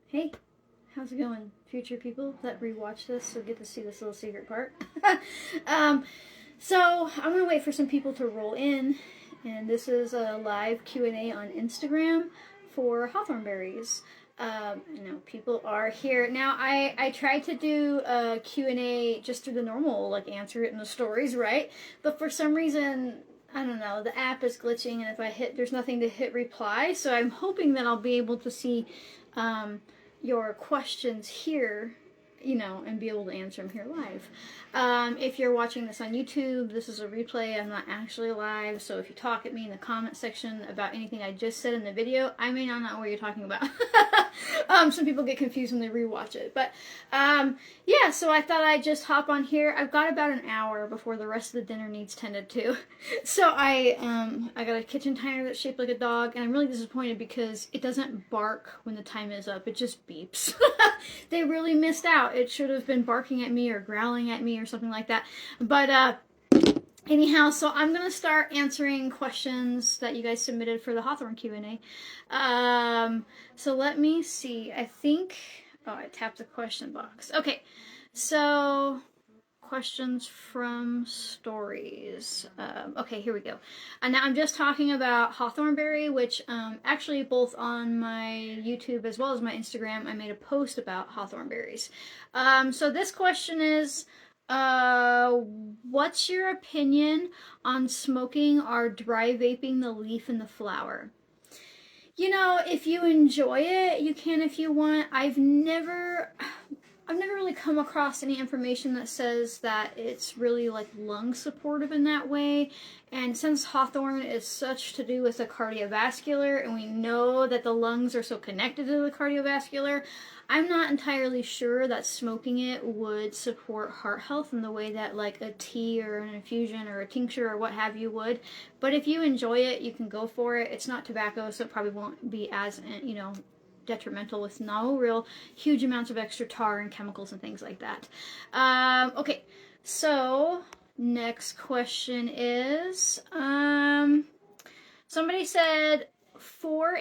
Hey, how's it going, future people that rewatch this will get to see this little secret part. um, so I'm gonna wait for some people to roll in, and this is a live Q&A on Instagram for Hawthorn berries. People are here now. I tried to do a Q&A just through the normal, like answer it in the stories, right? But for some reason, I don't know, the app is glitching, and if I hit, there's nothing to hit reply. So I'm hoping that I'll be able to see um, your questions here, and be able to answer them here live. If you're watching this on YouTube, this is a replay. I'm not actually live, so if you talk at me in the comment section about anything I just said in the video, I may not know what you're talking about. Some people get confused when they rewatch it. But yeah, so I thought I'd just hop on here. I've got about an hour before the rest of the dinner needs tended to. So I got a kitchen timer that's shaped like a dog, and I'm really disappointed because it doesn't bark when the time is up. It just beeps. They really missed out. It should have been barking at me or growling at me or something like that. But anyhow, so I'm going to start answering questions that you guys submitted for the Hawthorn Q&A. So let me see. I think... Oh, I tapped the question box. Okay, so... questions from stories. Okay, here we go. And now I'm just talking about Hawthornberry, which actually both on my YouTube as well as my Instagram, I made a post about Hawthornberries. So this question is, what's your opinion on smoking or dry vaping the leaf and the flower? If you enjoy it, you can if you want. I've never really come across any information that says that it's really like lung supportive in that way. And since Hawthorn is such to do with the cardiovascular, and we know that the lungs are so connected to the cardiovascular, I'm not entirely sure that smoking it would support heart health in the way that like a tea or an infusion or a tincture or what have you would. But if you enjoy it, you can go for it. It's not tobacco, so it probably won't be as, detrimental with no real huge amounts of extra tar and chemicals and things like that. Okay, so next question is, somebody said, for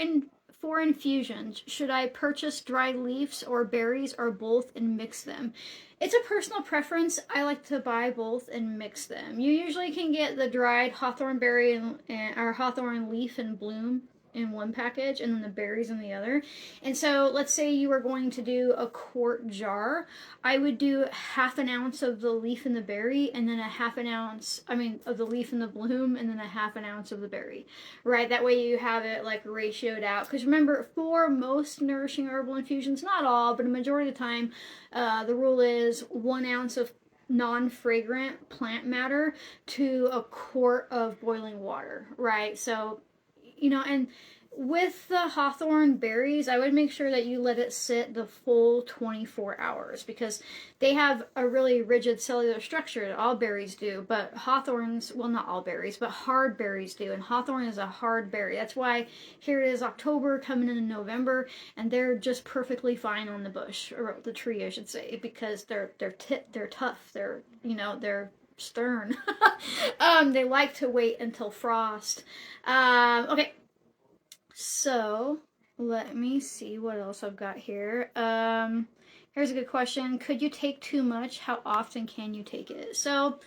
infusions, should I purchase dried leaves or berries or both and mix them? It's a personal preference. I like to buy both and mix them. You usually can get the dried hawthorn berry and or hawthorn leaf and bloom in one package and then the berries in the other. And so let's say you were going to do a quart jar. I would do half an ounce of the leaf and the berry and then of the leaf and the bloom and then a half an ounce of the berry, right? That way you have it like ratioed out. Because remember, for most nourishing herbal infusions, not all, but a majority of the time, the rule is 1 ounce of non-fragrant plant matter to a quart of boiling water, right? So and with the hawthorn berries, I would make sure that you let it sit the full 24 hours because they have a really rigid cellular structure. All berries do, but hawthorns, well, not all berries, but hard berries do, and hawthorn is a hard berry. That's why here it is October coming in November, and they're just perfectly fine on the bush, or the tree, I should say, because they're tough. They're stern. They like to wait until frost. Okay, so let me see what else I've got here. Here's a good question. Could you take too much? How often can you take it? So,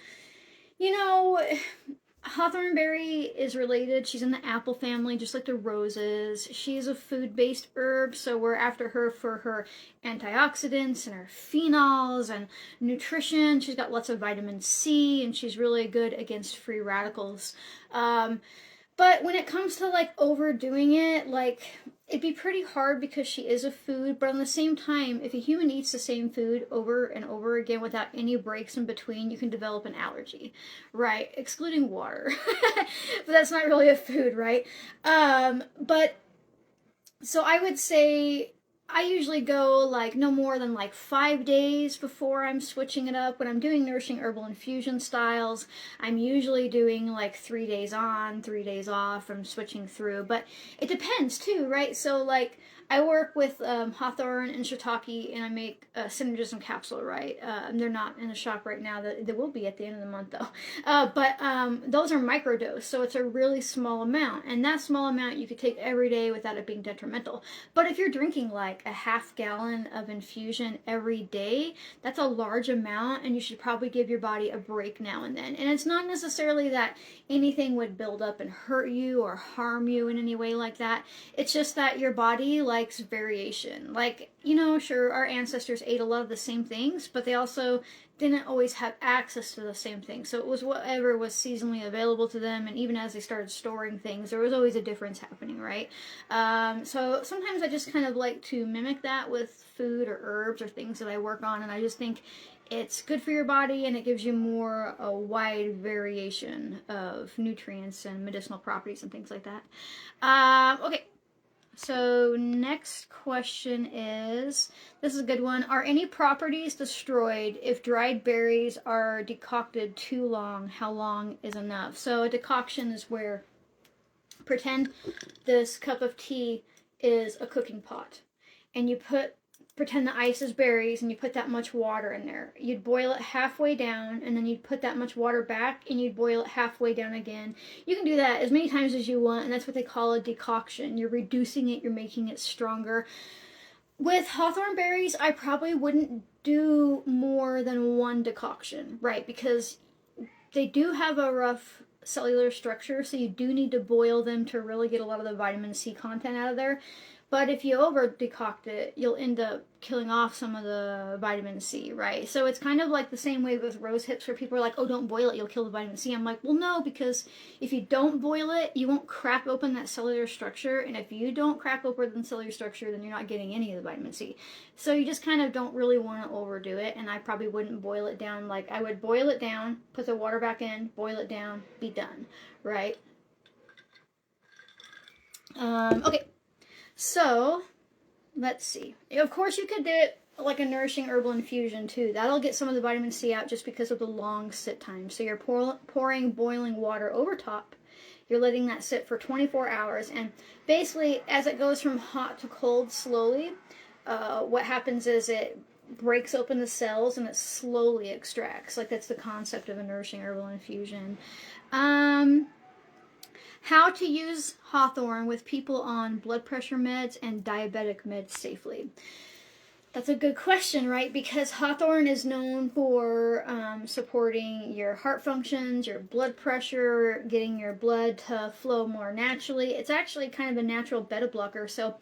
hawthornberry is related. She's in the apple family, just like the roses. She's a food-based herb, so we're after her for her antioxidants and her phenols and nutrition. She's got lots of vitamin C, and she's really good against free radicals. But when it comes to like overdoing it, like it'd be pretty hard because she is a food, but on the same time, if a human eats the same food over and over again without any breaks in between, you can develop an allergy, right? Excluding water. But that's not really a food, right? But so I would say I usually go like no more than like 5 days before I'm switching it up. When I'm doing nourishing herbal infusion styles, I'm usually doing like 3 days on, 3 days off. I'm switching through, but it depends too, right? So like I work with Hawthorn and Shiitake, and I make a synergism capsule, right? They're not in the shop right now. They will be at the end of the month, though. But those are microdose, so it's a really small amount. And that small amount you could take every day without it being detrimental. But if you're drinking like a half gallon of infusion every day, that's a large amount, and you should probably give your body a break now and then. And it's not necessarily that anything would build up and hurt you or harm you in any way like that. It's just that your body likes variation. Like, you know, sure, our ancestors ate a lot of the same things, but they also didn't always have access to the same things. So it was whatever was seasonally available to them, and even as they started storing things, there was always a difference happening, right? So sometimes I just kind of like to mimic that with food or herbs or things that I work on, and I just think it's good for your body, and it gives you more a wide variation of nutrients and medicinal properties and things like that. Okay. So next question is, this is a good one. Are any properties destroyed if dried berries are decocted too long? How long is enough? So a decoction is where, pretend this cup of tea is a cooking pot, and pretend the ice is berries, and you put that much water in there. You'd boil it halfway down, and then you'd put that much water back, and you'd boil it halfway down again. You can do that as many times as you want, and that's what they call a decoction. You're reducing it, you're making it stronger. With hawthorn berries, I probably wouldn't do more than one decoction, right? Because they do have a rough cellular structure, so you do need to boil them to really get a lot of the vitamin C content out of there. But if you over decoct it, you'll end up killing off some of the vitamin C, right? So it's kind of like the same way with rose hips, where people are like, oh, don't boil it, you'll kill the vitamin C. I'm like, well, no, because if you don't boil it, you won't crack open that cellular structure. And if you don't crack open the cellular structure, then you're not getting any of the vitamin C. So you just kind of don't really want to overdo it. And I probably wouldn't boil it down. Like, I would boil it down, put the water back in, boil it down, be done, right? Okay. So, let's see. Of course, you could do it like a nourishing herbal infusion too. That'll get some of the vitamin C out just because of the long sit time. So you're pouring boiling water over top. You're letting that sit for 24 hours. And basically, as it goes from hot to cold slowly, what happens is it breaks open the cells and it slowly extracts. Like, that's the concept of a nourishing herbal infusion. How to use hawthorn with people on blood pressure meds and diabetic meds safely. That's a good question, right? Because hawthorn is known for supporting your heart functions, your blood pressure, getting your blood to flow more naturally. It's actually kind of a natural beta blocker, so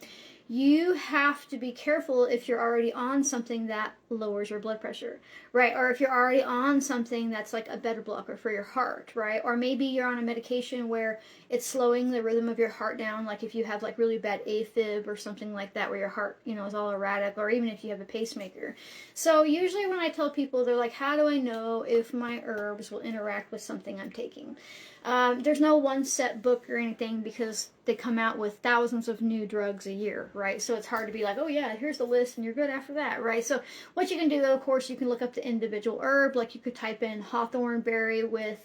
you have to be careful if you're already on something that lowers your blood pressure, right? Or if you're already on something that's like a beta blocker for your heart, right? Or maybe you're on a medication where it's slowing the rhythm of your heart down, like if you have like really bad AFib or something like that, where your heart, you know, is all erratic, or even if you have a pacemaker. So usually when I tell people, they're like, how do I know if my herbs will interact with something I'm taking? There's no one set book or anything, because they come out with thousands of new drugs a year, right? So it's hard to be like, oh yeah, here's the list and you're good after that, right? So what you can do, of course, you can look up the individual herb. Like, you could type in hawthorn berry with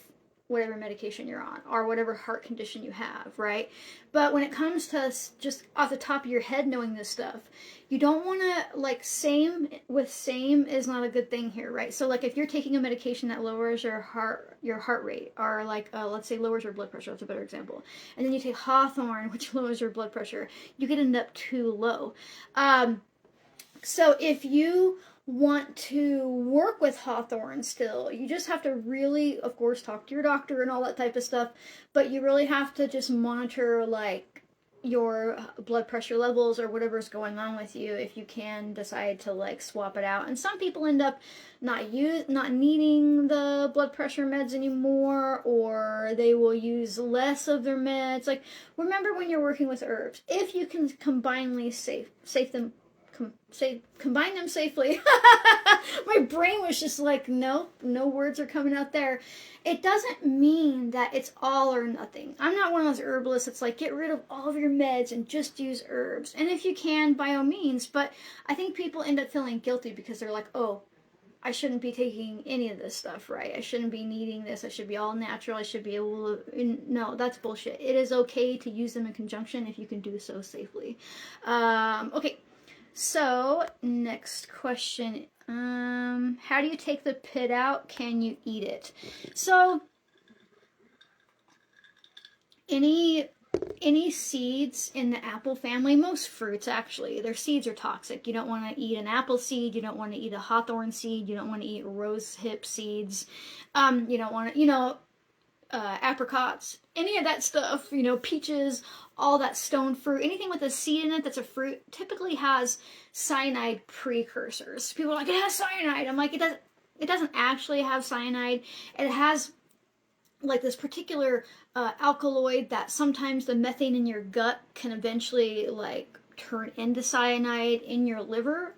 whatever medication you're on, or whatever heart condition you have, right? But when it comes to just off the top of your head knowing this stuff, you don't want to, like, same is not a good thing here, right? So like, if you're taking a medication that lowers your heart rate, or like, let's say lowers your blood pressure, that's a better example, and then you take hawthorn, which lowers your blood pressure, you could end up too low. So if you want to work with hawthorn still, you just have to really, of course, talk to your doctor and all that type of stuff, but you really have to just monitor like your blood pressure levels or whatever's going on with you, if you can decide to like swap it out. And some people end up not needing the blood pressure meds anymore, or they will use less of their meds. Like, remember, when you're working with herbs, if you can combine them safely. My brain was just like, no words are coming out there. It doesn't mean that it's all or nothing. I'm not one of those herbalists that's like, get rid of all of your meds and just use herbs. And if you can, by all means. But I think people end up feeling guilty because they're like, oh, I shouldn't be taking any of this stuff, right? I shouldn't be needing this. I should be all natural. I should be able to. No, that's bullshit. It is okay to use them in conjunction if you can do so safely. Okay, so next question. How do you take the pit out? Can you eat it? So, any seeds in the apple family, most fruits actually, their seeds are toxic. You don't want to eat an apple seed. You don't want to eat a hawthorn seed. You don't want to eat rose hip seeds. You don't want to, apricots, any of that stuff, peaches, all that stone fruit, anything with a seed in it that's a fruit typically has cyanide precursors. People are like, it has cyanide. I'm like, it doesn't actually have cyanide. It has like this particular alkaloid that sometimes the methane in your gut can eventually like turn into cyanide in your liver.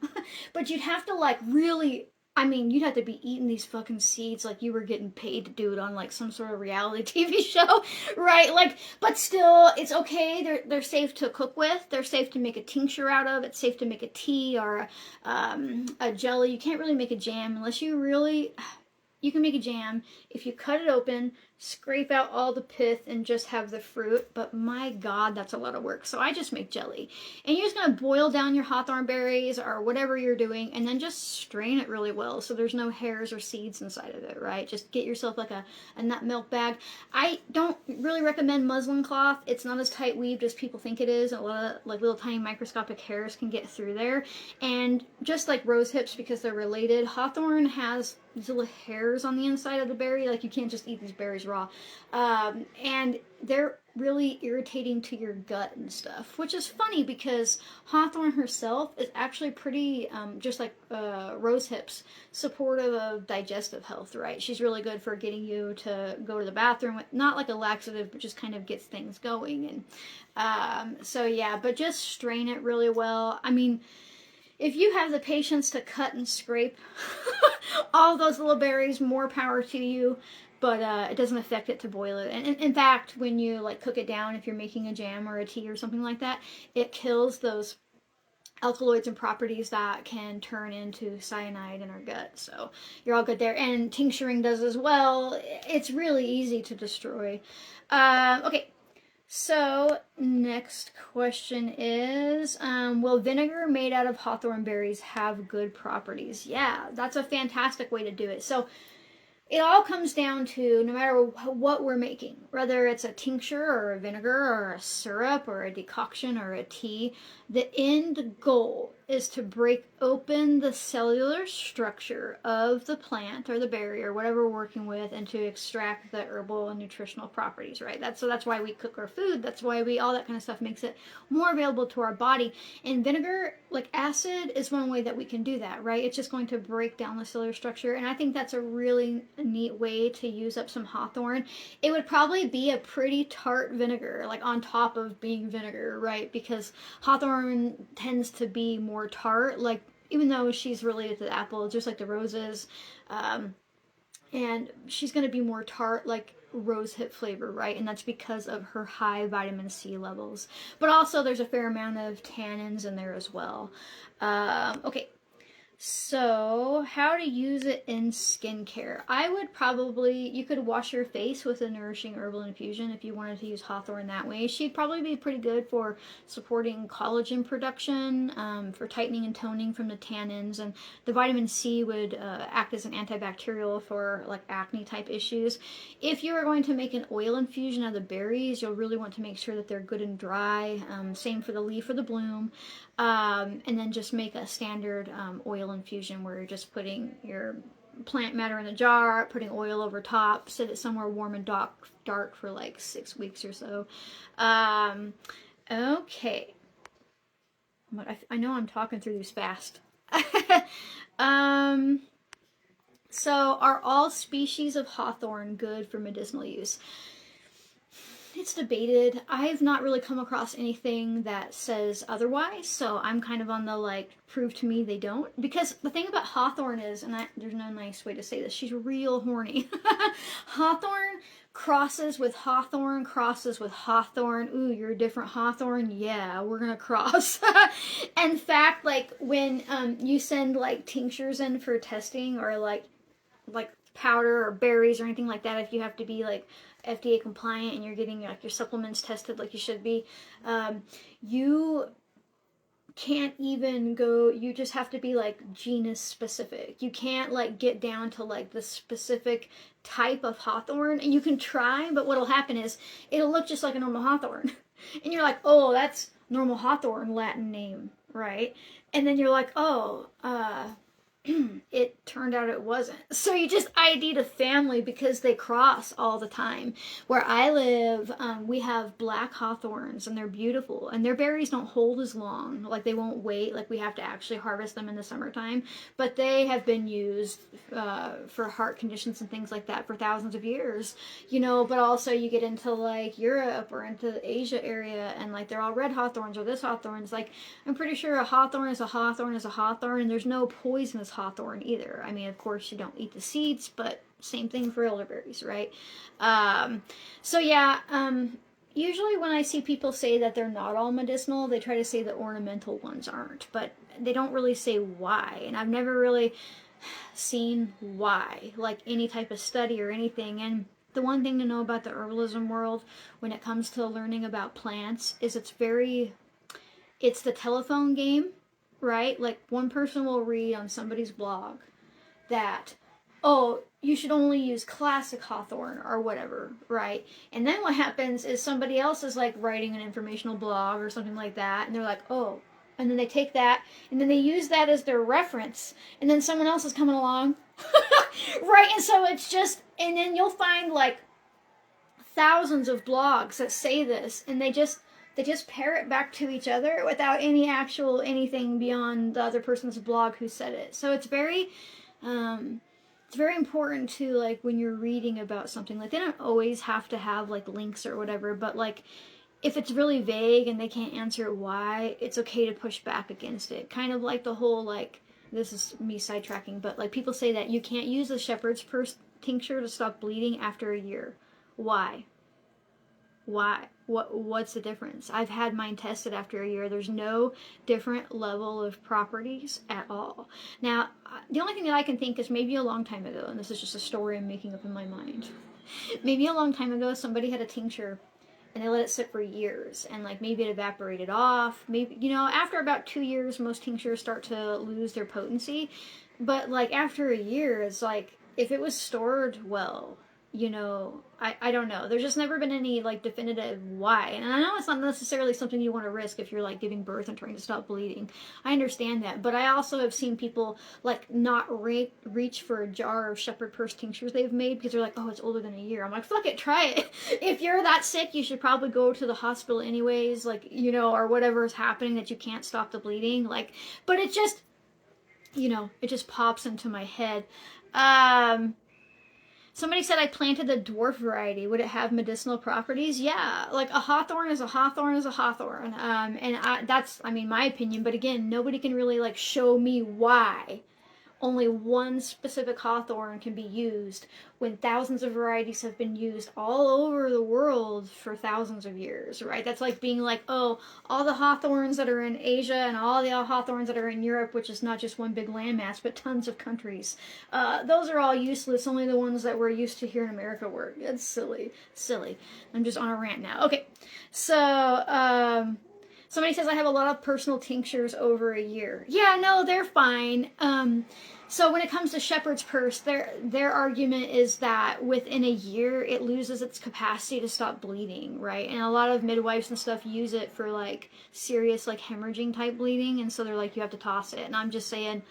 But you'd have to like really, you'd have to be eating these fucking seeds like you were getting paid to do it on like some sort of reality TV show, right? Like, but still, it's okay. They're safe to cook with. They're safe to make a tincture out of. It's safe to make a tea or a jelly. You can't really make a jam unless you really. You can make a jam if you cut it open, scrape out all the pith, and just have the fruit. But my God, that's a lot of work. So I just make jelly. And you're just going to boil down your hawthorn berries or whatever you're doing, and then just strain it really well so there's no hairs or seeds inside of it, right? Just get yourself like a nut milk bag. I don't really recommend muslin cloth. It's not as tight weaved as people think it is. A lot of like little tiny microscopic hairs can get through there. And just like rose hips, because they're related, hawthorn has these little hairs on the inside of the berry. Like, you can't just eat these berries raw. And they're really irritating to your gut and stuff, which is funny because hawthorn herself is actually pretty, just like rose hips, supportive of digestive health, right? She's really good for getting you to go to the bathroom, not like a laxative, but just kind of gets things going. And so yeah, but just strain it really well. If you have the patience to cut and scrape all those little berries, more power to you. But it doesn't affect it to boil it. And in fact, when you like cook it down, if you're making a jam or a tea or something like that, it kills those alkaloids and properties that can turn into cyanide in our gut. So you're all good there. And tincturing does as well. It's really easy to destroy. Okay. So, next question is, will vinegar made out of hawthorn berries have good properties? Yeah, that's a fantastic way to do it. So, it all comes down to, no matter what we're making, whether it's a tincture or a vinegar or a syrup or a decoction or a tea, the end goal is to break open the cellular structure of the plant or the berry or whatever we're working with, and to extract the herbal and nutritional properties, right? That's why we cook our food. That's why all that kind of stuff makes it more available to our body. And vinegar, like acid, is one way that we can do that, right? It's just going to break down the cellular structure. And I think that's a really neat way to use up some hawthorn. It would probably be a pretty tart vinegar, like on top of being vinegar, right? Because hawthorn tends to be more tart, like, even though she's related to the apple, just like the roses, and she's going to be more tart, like rose hip flavor, right? And that's because of her high vitamin C levels. But also there's a fair amount of tannins in there as well. Okay. So, how to use it in skincare. I would probably, you could wash your face with a nourishing herbal infusion if you wanted to use hawthorn that way. She'd probably be pretty good for supporting collagen production, for tightening and toning from the tannins, and the vitamin C would act as an antibacterial for like acne type issues. If you are going to make an oil infusion out of the berries, you'll really want to make sure that they're good and dry. Same for the leaf or the bloom. And then just make a standard oil infusion where you're just putting your plant matter in a jar, putting oil over top, set it somewhere warm and dark for like 6 weeks or so. Okay. I know I'm talking through these fast. So, are all species of hawthorn good for medicinal use? It's debated. I've not really come across anything that says otherwise, so I'm kind of on the like, prove to me they don't. Because the thing about hawthorn is, and there's no nice way to say this, she's real horny. Hawthorn crosses with Hawthorn, crosses with Hawthorn. Ooh, you're a different Hawthorn? Yeah, we're gonna cross. In fact, like when you send like tinctures in for testing, or like powder or berries or anything like that, if you have to be like FDA compliant and you're getting like your supplements tested like you should be, you can't even go, you just have to be like genus specific. You can't like get down to like the specific type of Hawthorn, and you can try, but what'll happen is it'll look just like a normal Hawthorn. And you're like, oh, that's normal Hawthorn Latin name, right? And then you're like, oh, it turned out it wasn't. So you just ID'd a family because they cross all the time. Where I live, we have black hawthorns, and they're beautiful, and their berries don't hold as long. Like, they won't wait. Like, we have to actually harvest them in the summertime. But they have been used for heart conditions and things like that for thousands of years. You know, but also you get into like Europe or into the Asia area, and like they're all red hawthorns or this hawthorn's. Like, I'm pretty sure a hawthorn is a hawthorn is a hawthorn, and there's no poisonous hawthorn either. I mean, of course, you don't eat the seeds, but same thing for elderberries, right? So yeah, usually when I see people say that they're not all medicinal, they try to say the ornamental ones aren't, but they don't really say why, and I've never really seen why, like any type of study or anything. And the one thing to know about the herbalism world when it comes to learning about plants is it's the telephone game, right? Like, one person will read on somebody's blog that, oh, you should only use classic hawthorn or whatever, right? And then what happens is somebody else is like writing an informational blog or something like that, and they're like, oh, and then they take that and then they use that as their reference, and then someone else is coming along, right? And so it's just, and then you'll find like thousands of blogs that say this, and they just parrot back to each other without any actual anything beyond the other person's blog who said it. So it's very important to, like, when you're reading about something, like, they don't always have to have like links or whatever, but like if it's really vague and they can't answer why, it's okay to push back against it. Kind of like the whole, like, this is me sidetracking, but like people say that you can't use a shepherd's purse tincture to stop bleeding after a year. Why? What's the difference? I've had mine tested after a year. There's no different level of properties at all. Now, the only thing that I can think is maybe a long time ago, and this is just a story I'm making up in my mind. Maybe a long time ago, somebody had a tincture and they let it sit for years, and like maybe it evaporated off. Maybe, you know, after about 2 years, most tinctures start to lose their potency. But like after a year, it's like, if it was stored well, you know, I don't know. There's just never been any like definitive why. And I know it's not necessarily something you want to risk if you're like giving birth and trying to stop bleeding. I understand that. But I also have seen people like not reach for a jar of shepherd purse tinctures they've made because they're like, oh, it's older than a year. I'm like, fuck it, try it. If you're that sick, you should probably go to the hospital anyways, like, you know, or whatever is happening that you can't stop the bleeding. Like, but it just, you know, it just pops into my head. Somebody said I planted the dwarf variety. Would it have medicinal properties? Yeah, like a hawthorn is a hawthorn is a hawthorn. That's, I mean, my opinion. But again, nobody can really like show me why only one specific hawthorn can be used when thousands of varieties have been used all over the world for thousands of years, right? That's like being like, oh, all the hawthorns that are in Asia and all the hawthorns that are in Europe, which is not just one big landmass, but tons of countries. Those are all useless. Only the ones that we're used to here in America work. It's silly. I'm just on a rant now. Okay, so, somebody says I have a lot of personal tinctures over a year. Yeah, no, they're fine. So when it comes to shepherd's purse, their argument is that within a year it loses its capacity to stop bleeding, right? And a lot of midwives and stuff use it for like serious like hemorrhaging type bleeding, and so they're like, you have to toss it. And I'm just saying,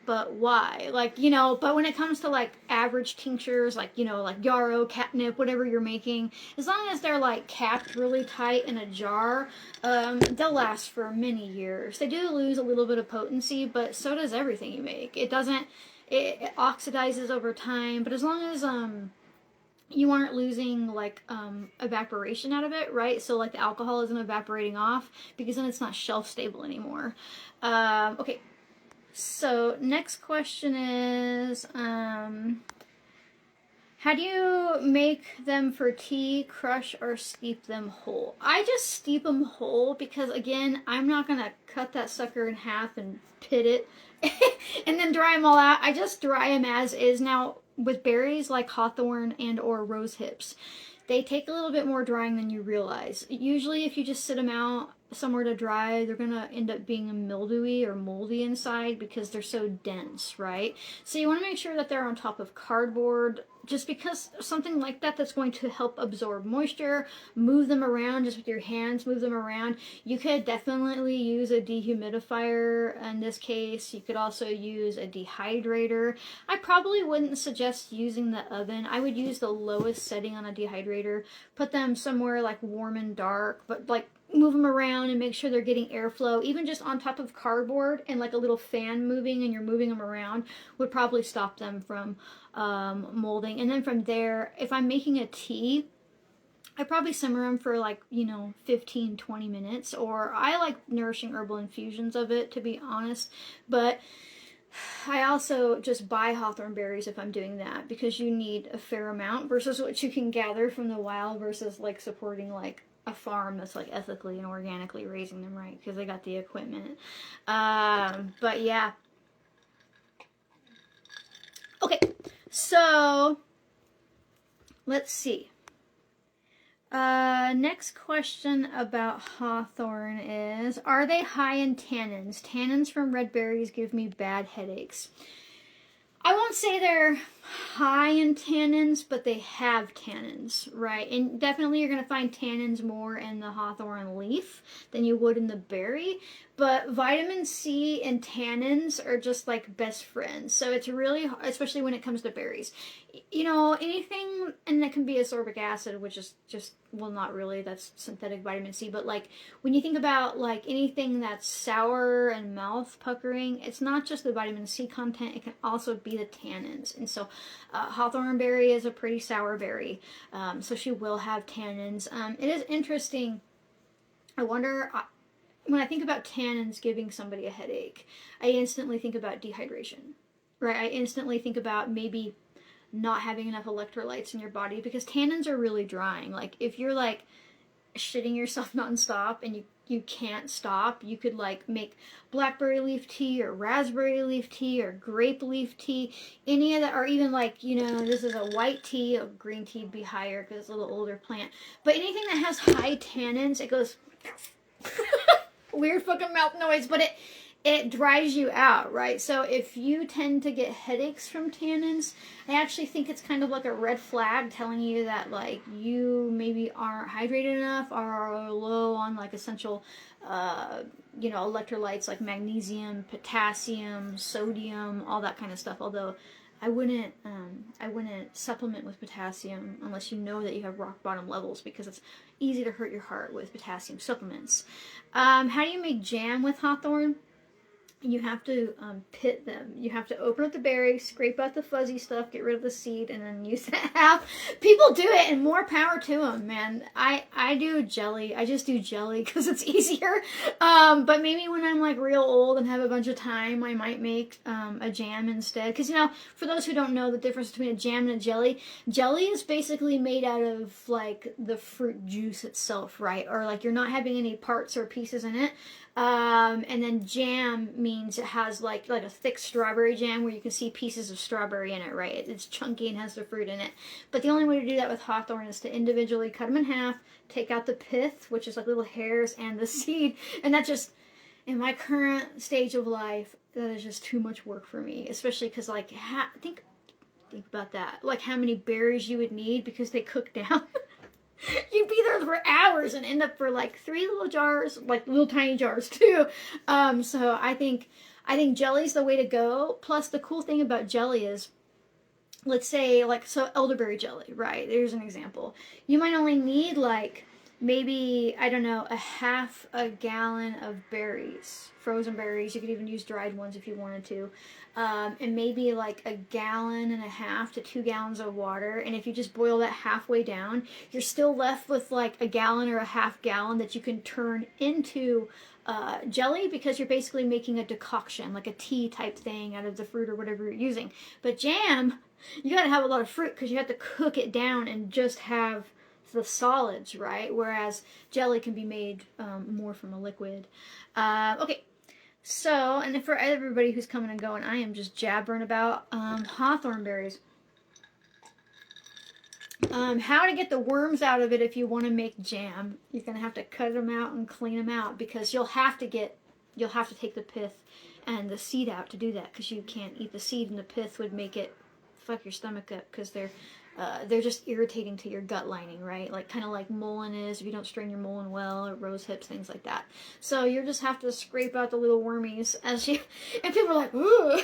but why? Like, you know, but when it comes to like average tinctures, like, you know, like yarrow, catnip, whatever you're making, as long as they're like capped really tight in a jar, they'll last for many years. They do lose a little bit of potency, but so does everything you make. It oxidizes over time, but as long as you aren't losing like evaporation out of it, right? So like the alcohol isn't evaporating off, because then it's not shelf stable anymore. Okay. So next question is, how How do you make them for tea, crush, or steep them whole? I just steep them whole because, again, I'm not going to cut that sucker in half and pit it and then dry them all out. I just dry them as is. Now, with berries like hawthorn and or rose hips, they take a little bit more drying than you realize. Usually, if you just sit them out somewhere to dry, they're going to end up being mildewy or moldy inside because they're so dense, right? So you want to make sure that they're on top of cardboard, just because something like that that's going to help absorb moisture, move them around just with your hands, move them around. You could definitely use a dehumidifier in this case. You could also use a dehydrator. I probably wouldn't suggest using the oven. I would use the lowest setting on a dehydrator. Put them somewhere like warm and dark, but like move them around and make sure they're getting airflow. Even just on top of cardboard and like a little fan moving and you're moving them around would probably stop them from molding. And then from there, if I'm making a tea, I probably simmer them for like, 15-20 minutes. Or I like nourishing herbal infusions of it, to be honest. But I also just buy hawthorn berries if I'm doing that, because you need a fair amount versus what you can gather from the wild, versus like supporting like a farm that's like ethically and organically raising them, right? Because they got the equipment. But yeah. Okay, so let's see. Next question about hawthorn is, are they high in tannins? Tannins from red berries give me bad headaches. I won't say they're high in tannins, but they have tannins, right? And definitely you're going to find tannins more in the hawthorn leaf than you would in the berry. But vitamin C and tannins are just like best friends. So it's really, especially when it comes to berries. Anything, and that can be ascorbic acid, which is just, well, not really, that's synthetic vitamin C, but like when you think about like anything that's sour and mouth puckering, it's not just the vitamin C content, it can also be the tannins. And so hawthorn berry is a pretty sour berry, so she will have tannins. It is interesting. I wonder, when I think about tannins giving somebody a headache, I instantly think about dehydration, right? I instantly think about maybe not having enough electrolytes in your body, because tannins are really drying. Like if you're like shitting yourself nonstop and you can't stop, you could like make blackberry leaf tea or raspberry leaf tea or grape leaf tea, any of that, or even like, this is a white tea, a green tea would be higher because it's a little older plant, but anything that has high tannins, it goes weird fucking mouth noise, but it dries you out, right? So if you tend to get headaches from tannins, I actually think it's kind of like a red flag telling you that like you maybe aren't hydrated enough or are low on like essential electrolytes like magnesium, potassium, sodium, all that kind of stuff. Although I wouldn't supplement with potassium unless you know that you have rock bottom levels, because it's easy to hurt your heart with potassium supplements. How do you make jam with hawthorn? You have to pit them. You have to open up the berry, scrape out the fuzzy stuff, get rid of the seed, and then use that half. People do it, and more power to them, man. I do jelly. I just do jelly because it's easier. But maybe when I'm like real old and have a bunch of time, I might make a jam instead. Because, for those who don't know the difference between a jam and a jelly is basically made out of like the fruit juice itself, right? Or like you're not having any parts or pieces in it. And then jam means it has like a thick strawberry jam where you can see pieces of strawberry in it, right? It's chunky and has the fruit in it. But the only way to do that with hawthorn is to individually cut them in half, take out the pith, which is like little hairs, and the seed. And that just, in my current stage of life, that is just too much work for me. Especially because like, think about that. Like how many berries you would need because they cook down. You'd be there for hours and end up for like 3 little jars, like little tiny jars too. So I think jelly's the way to go. Plus the cool thing about jelly is, let's say so elderberry jelly, right? There's an example. You might only need like maybe, I don't know, a half a gallon of berries, frozen berries. You could even use dried ones if you wanted to. And maybe like 1.5 gallons to 2 gallons of water. And if you just boil that halfway down, you're still left with like 1 gallon or a half gallon that you can turn into jelly, because you're basically making a decoction, like a tea type thing out of the fruit or whatever you're using. But jam, you gotta have a lot of fruit because you have to cook it down and just have the solids, right? Whereas jelly can be made more from a liquid. Okay, so, and for everybody who's coming and going, I am just jabbering about hawthorn berries. How to get the worms out of it if you want to make jam. You're going to have to cut them out and clean them out, because you'll have to take the pith and the seed out to do that, because you can't eat the seed, and the pith would make it fuck your stomach up, because they're just irritating to your gut lining, right? Like kind of like mullein is if you don't strain your mullein well, or rose hips, things like that. So you just have to scrape out the little wormies as you, and people are like, ooh.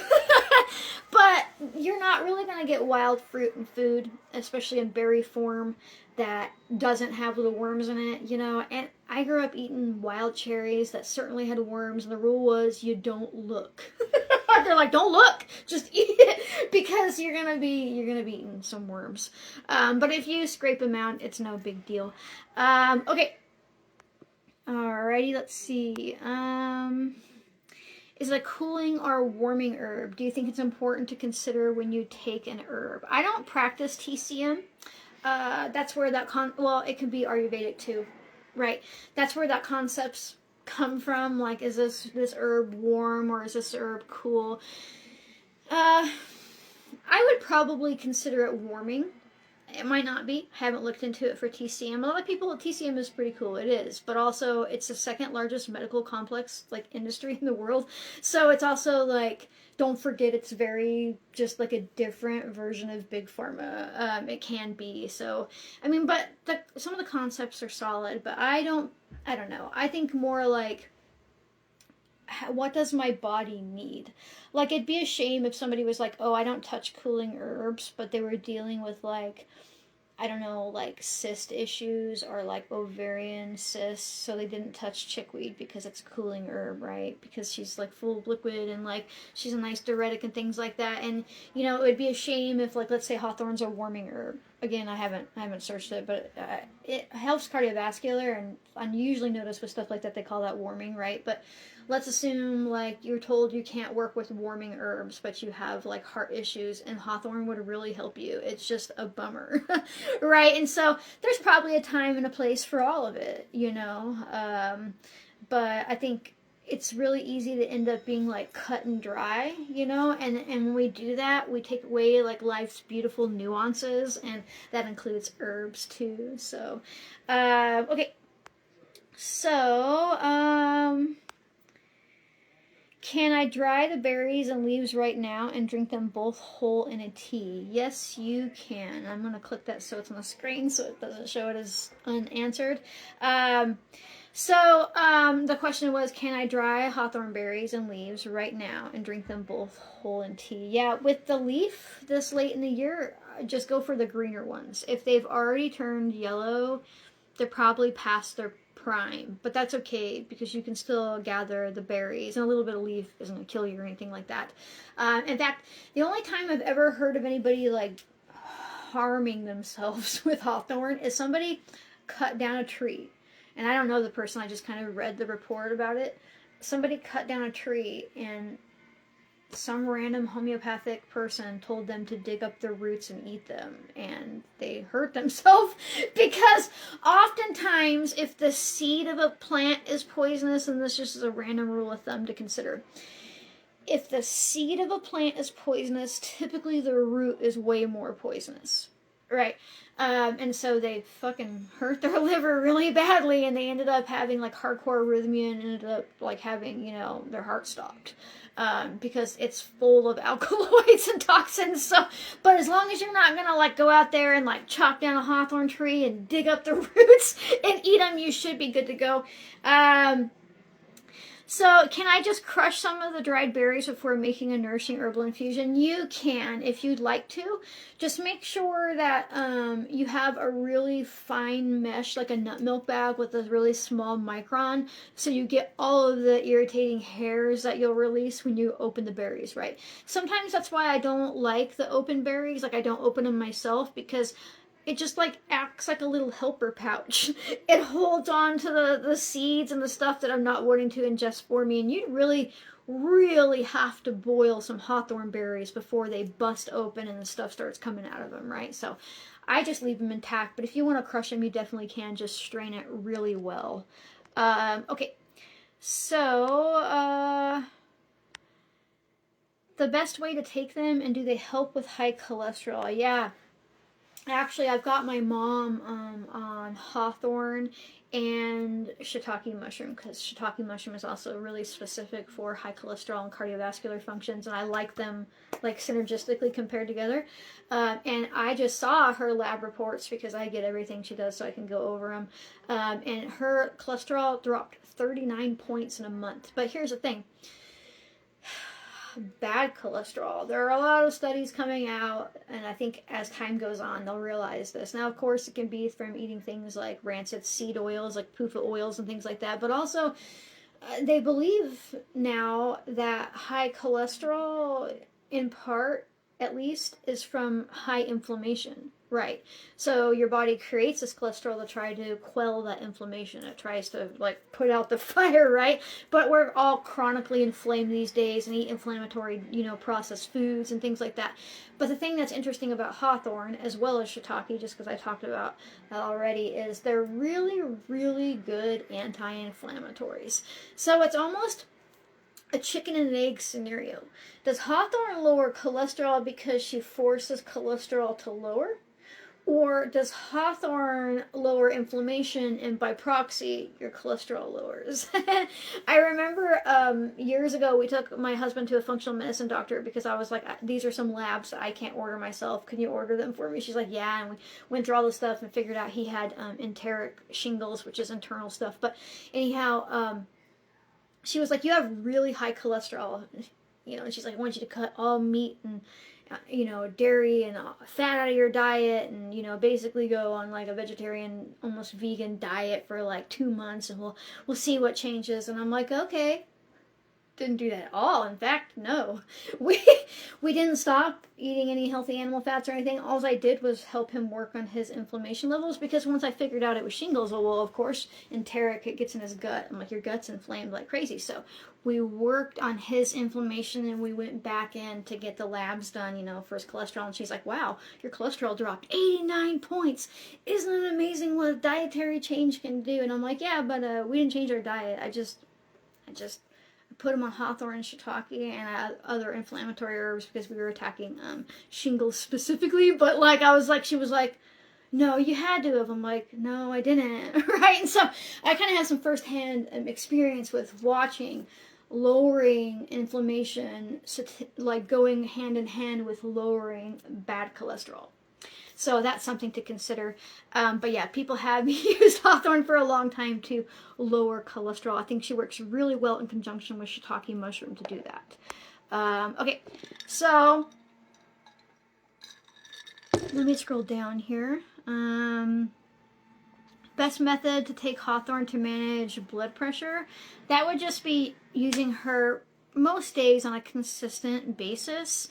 But you're not really going to get wild fruit and food, especially in berry form, that doesn't have little worms in it, you know. And I grew up eating wild cherries that certainly had worms, and the rule was you don't look. They're like, don't look, just eat it, because you're gonna be eating some worms. But if you scrape them out, it's no big deal. Okay. Alrighty, let's see. Is it a cooling or a warming herb? Do you think it's important to consider when you take an herb? I don't practice TCM. That's where that well, it can be Ayurvedic too, right? That's where that concept's come from. Like, is this herb warm or is this herb cool? I would probably consider it warming. It might not be. I haven't looked into it for TCM. A lot of people, TCM is pretty cool. It is. But also, it's the second largest medical complex, like, industry in the world. So it's also, like, don't forget it's very, just, like, a different version of Big Pharma. It can be. So, I mean, but some of the concepts are solid. But I don't know. I think more like, what does my body need? Like, it'd be a shame if somebody was like, oh, I don't touch cooling herbs, but they were dealing with, like, I don't know, like cyst issues or like ovarian cysts, so they didn't touch chickweed because it's a cooling herb, right? Because she's like full of liquid and like she's a nice diuretic and things like that. And you know, it would be a shame if, like, let's say hawthorn's a warming herb. Again, I haven't searched it, but it helps cardiovascular, and I usually notice with stuff like that they call that warming, right? But let's assume, like, you're told you can't work with warming herbs, but you have, like, heart issues, and hawthorn would really help you. It's just a bummer, right? And so there's probably a time and a place for all of it, you know? But I think it's really easy to end up being, like, cut and dry, you know? And when we do that, we take away, like, life's beautiful nuances, and that includes herbs, too. So, okay. So, can I dry the berries and leaves right now and drink them both whole in a tea? Yes, you can. I'm going to click that so it's on the screen so it doesn't show it as unanswered. The question was, can I dry hawthorn berries and leaves right now and drink them both whole in tea? Yeah, with the leaf this late in the year, just go for the greener ones. If they've already turned yellow, they're probably past their prime, but that's okay because you can still gather the berries, and a little bit of leaf isn't going to kill you or anything like that. In fact, the only time I've ever heard of anybody like harming themselves with hawthorn is somebody cut down a tree. And I don't know the person, I just kind of read the report about it. Somebody cut down a tree, and some random homeopathic person told them to dig up the roots and eat them, and they hurt themselves because oftentimes if the seed of a plant is poisonous, and this just is a random rule of thumb to consider, if the seed of a plant is poisonous, typically the root is way more poisonous, right? And so they fucking hurt their liver really badly, and they ended up having like hardcore arrhythmia and ended up like having, you know, their heart stopped. Because it's full of alkaloids and toxins. So, but as long as you're not gonna like go out there and like chop down a hawthorn tree and dig up the roots and eat them, you should be good to go. So can I just crush some of the dried berries before making a nourishing herbal infusion? You can, if you'd like to. Just make sure that you have a really fine mesh, like a nut milk bag with a really small micron, so you get all of the irritating hairs that you'll release when you open the berries, right? Sometimes that's why I don't like the open berries, like I don't open them myself, because it just like acts like a little helper pouch. It holds on to the seeds and the stuff that I'm not wanting to ingest for me. And you'd really have to boil some hawthorn berries before they bust open and the stuff starts coming out of them, right? So I just leave them intact, but if you want to crush them, you definitely can. Just strain it really well. Okay, so the best way to take them, and do they help with high cholesterol? Yeah, actually, I've got my mom on hawthorn and shiitake mushroom, because shiitake mushroom is also really specific for high cholesterol and cardiovascular functions, and I like them like synergistically compared together. And I just saw her lab reports because I get everything she does so I can go over them. And her cholesterol dropped 39 points in a month. But here's the thing. Bad cholesterol. There are a lot of studies coming out, and I think as time goes on, they'll realize this. Now, of course, it can be from eating things like rancid seed oils, like PUFA oils and things like that, but also they believe now that high cholesterol, in part at least, is from high inflammation. Right. So your body creates this cholesterol to try to quell that inflammation. It tries to like put out the fire, right? But we're all chronically inflamed these days and eat inflammatory, processed foods and things like that. But the thing that's interesting about hawthorn, as well as shiitake, just because I talked about that already, is they're really good anti-inflammatories. So it's almost a chicken and egg scenario. Does hawthorn lower cholesterol because she forces cholesterol to lower? Or does hawthorn lower inflammation, and by proxy, your cholesterol lowers? I remember years ago, we took my husband to a functional medicine doctor because I was like, these are some labs that I can't order myself. Can you order them for me? She's like, yeah. And we went through all the stuff and figured out he had enteric shingles, which is internal stuff. But anyhow, she was like, you have really high cholesterol. And she's like, I want you to cut all meat and dairy and fat out of your diet, and basically go on like a vegetarian, almost vegan diet for like 2 months, and we'll see what changes. And I'm like, okay. Didn't do that at all. In fact, no. We didn't stop eating any healthy animal fats or anything. All I did was help him work on his inflammation levels, because once I figured out it was shingles, well, of course, enteric, it gets in his gut. I'm like, your gut's inflamed like crazy. So we worked on his inflammation, and we went back in to get the labs done, for his cholesterol. And she's like, wow, your cholesterol dropped 89 points. Isn't it amazing what a dietary change can do? And I'm like, yeah, but we didn't change our diet. I just put them on hawthorn and shiitake and other inflammatory herbs because we were attacking shingles specifically. But she was like, no, you had to have. I'm like, no, I didn't. Right? And so I kind of had some firsthand experience with watching lowering inflammation, like going hand in hand with lowering bad cholesterol. So that's something to consider. But yeah, people have used hawthorn for a long time to lower cholesterol. I think she works really well in conjunction with shiitake mushroom to do that. Okay, so let me scroll down here. Best method to take hawthorn to manage blood pressure. That would just be using her most days on a consistent basis.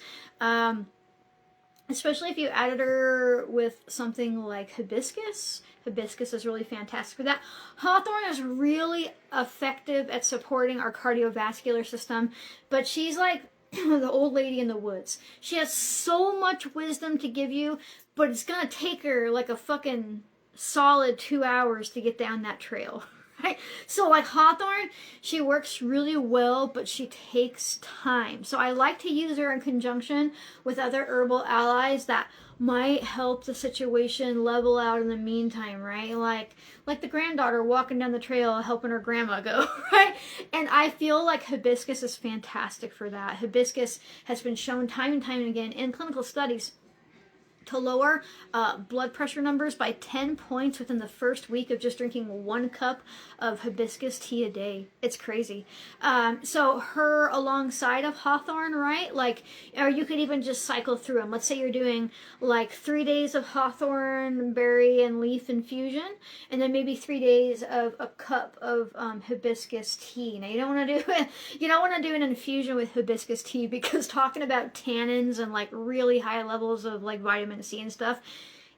Especially if you added her with something like hibiscus. Hibiscus is really fantastic for that. Hawthorn is really effective at supporting our cardiovascular system, but she's like the old lady in the woods. She has so much wisdom to give you, but it's gonna take her like a fucking solid 2 hours to get down that trail. Right? So like hawthorn, she works really well, but she takes time. So I like to use her in conjunction with other herbal allies that might help the situation level out in the meantime, right? Like the granddaughter walking down the trail helping her grandma go, right? And I feel like hibiscus is fantastic for that. Hibiscus has been shown time and time again in clinical studies to lower blood pressure numbers by 10 points within the first week of just drinking 1 cup of hibiscus tea a day. It's crazy. So her alongside of hawthorn, right? Or you could even just cycle through them. Let's say you're doing like 3 days of hawthorn berry and leaf infusion, and then maybe 3 days of a cup of hibiscus tea. Now you don't want to do an infusion with hibiscus tea, because talking about tannins and like really high levels of like vitamin C and stuff,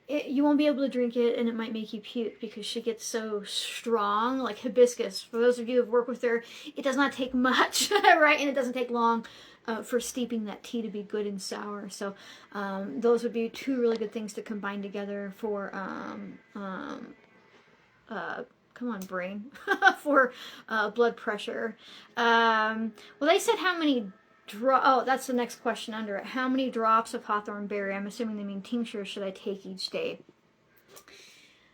you won't be able to drink it, and it might make you puke because she gets so strong. Like hibiscus, for those of you who have worked with her, it does not take much, right? And it doesn't take long for steeping that tea to be good and sour. So those would be two really good things to combine together for, come on, brain, for blood pressure. Well, they said how many oh, that's the next question under it. How many drops of hawthorn berry, I'm assuming they mean tincture, should I take each day?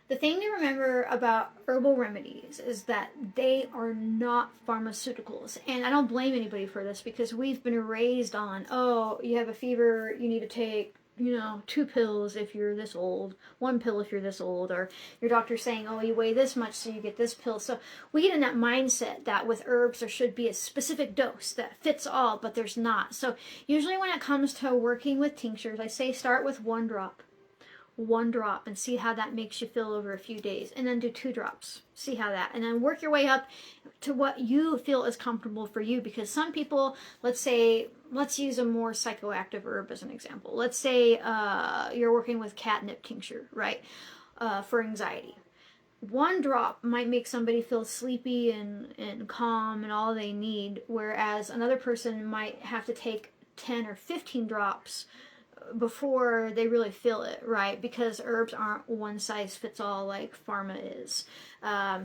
The thing to remember about herbal remedies is that they are not pharmaceuticals. And I don't blame anybody for this because we've been raised on, oh, you have a fever, you need to take, 2 pills if you're this old, 1 pill if you're this old, or your doctor's saying, oh, you weigh this much, so you get this pill. So we get in that mindset that with herbs there should be a specific dose that fits all, but there's not. So usually when it comes to working with tinctures, I say start with 1 drop. 1 drop and see how that makes you feel over a few days, and then do 2 drops, see how that, and then work your way up to what you feel is comfortable for you. Because some people, let's use a more psychoactive herb as an example. Let's say you're working with catnip tincture, right, for anxiety. 1 drop might make somebody feel sleepy and calm and all they need, whereas another person might have to take 10 or 15 drops before they really feel it, right? Because herbs aren't one size fits all like pharma is.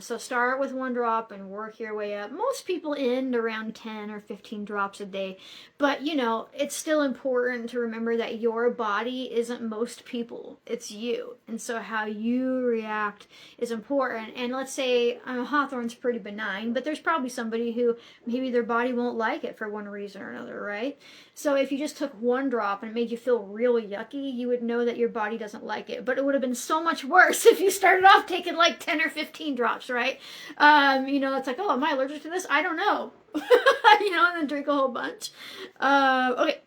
So start with 1 drop and work your way up. Most people end around 10 or 15 drops a day, but it's still important to remember that your body isn't most people, it's you. And so how you react is important. And let's say hawthorn's pretty benign, but there's probably somebody who maybe their body won't like it for one reason or another, right? So if you just took 1 drop and it made you feel really yucky, you would know that your body doesn't like it. But it would have been so much worse if you started off taking like 10 or 15 drops, right? It's like, oh, am I allergic to this? I don't know. And then drink a whole bunch. Okay.